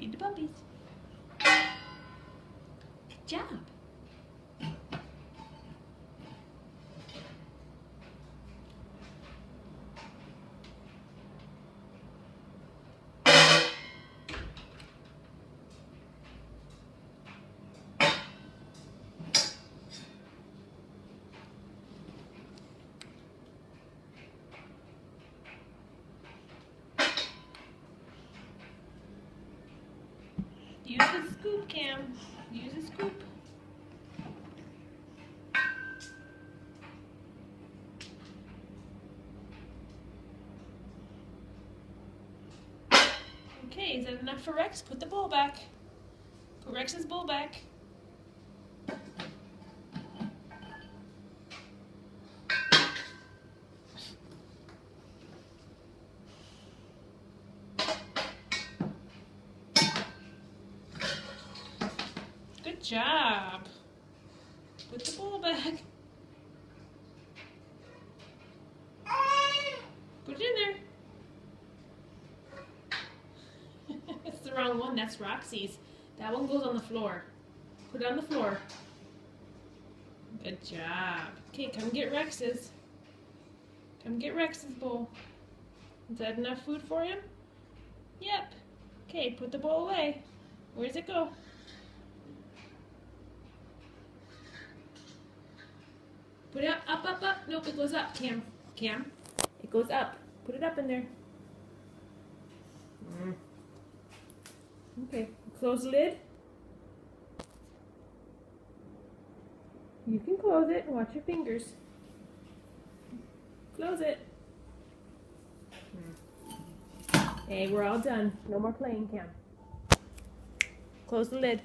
Feed the puppies. Good job. Use the scoop, Cam. Use the scoop. Okay, is that enough for Rex? Put the bowl back. Put Rex's bowl back. Good job. Put the bowl back. Put it in there. It's the wrong one. That's Roxy's. That one goes on the floor. Put it on the floor. Good job. Okay, come get Rex's. Come get Rex's bowl. Is that enough food for him? Yep. Okay, put the bowl away. Where does it go? Put it up, up. Nope, it goes up, Cam. Cam, it goes up. Put it up in there. Okay, close the lid. You can close it and watch your fingers. Close it. Hey, we're all done. No more playing, Cam. Close the lid.